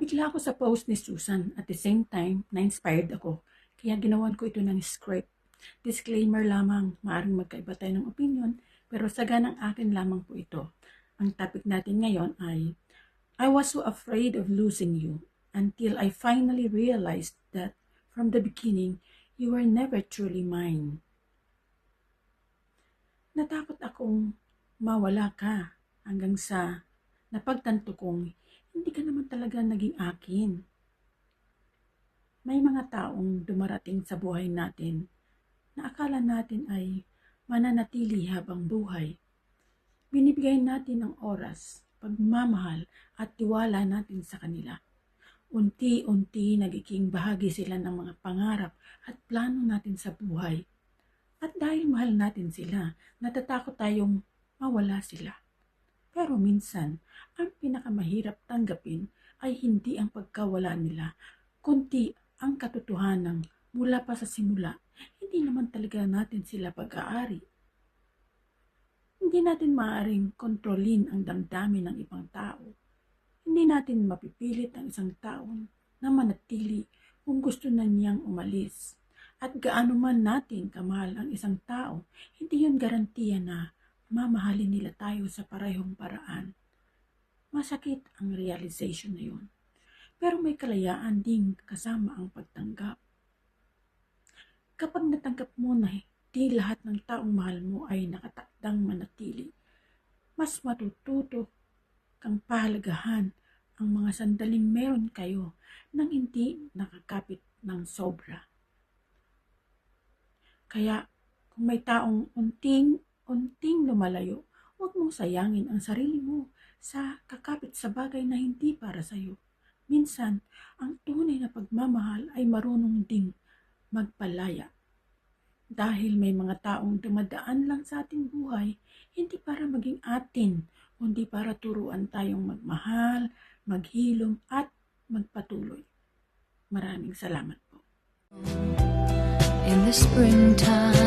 Nabigla ako sa post ni Susan at the same time, na-inspired ako. Kaya ginawan ko ito ng script. Disclaimer lamang, maaaring magkaiba tayo ng opinion, pero saganang akin lamang po ito. Ang topic natin ngayon ay, I was so afraid of losing you until I finally realized that from the beginning, you were never truly mine. Natakot akong mawala ka hanggang sa napagtanto kong hindi ka naman talaga naging akin. May mga taong dumarating sa buhay natin na akala natin ay mananatili habang buhay. Binibigay natin ang oras, pagmamahal at tiwala natin sa kanila. Unti-unti nagiging bahagi sila ng mga pangarap at plano natin sa buhay. At dahil mahal natin sila, natatakot tayong mawala sila. Pero minsan, ang pinakamahirap tanggapin ay hindi ang pagkawala nila, kundi ang katotohanan mula pa sa simula. Hindi naman talaga natin sila pag-aari. Hindi natin maaaring kontrolin ang damdamin ng ibang tao. Hindi natin mapipilit ang isang tao na manatili kung gusto na niyang umalis. At gaano man natin kamahal ang isang tao, hindi yun garantiya na mamahalin nila tayo sa parehong paraan. Masakit ang realization na yun. Pero may kalayaan ding kasama ang pagtanggap. Kapag natanggap mo na di lahat ng taong mahal mo ay nakatakdang manatili, mas matututo kang pahalagahan ang mga sandaling meron kayo nang hindi nakakapit ng sobra. Kaya kung may taong unting lumalayo, huwag mong sayangin ang sarili mo sa kakapit sa bagay na hindi para sa'yo. Minsan, ang tunay na pagmamahal ay marunong ding magpalaya. Dahil may mga taong dumadaan lang sa ating buhay, hindi para maging atin, kundi para turuan tayong magmahal, maghilom at magpatuloy. Maraming salamat po. In the springtime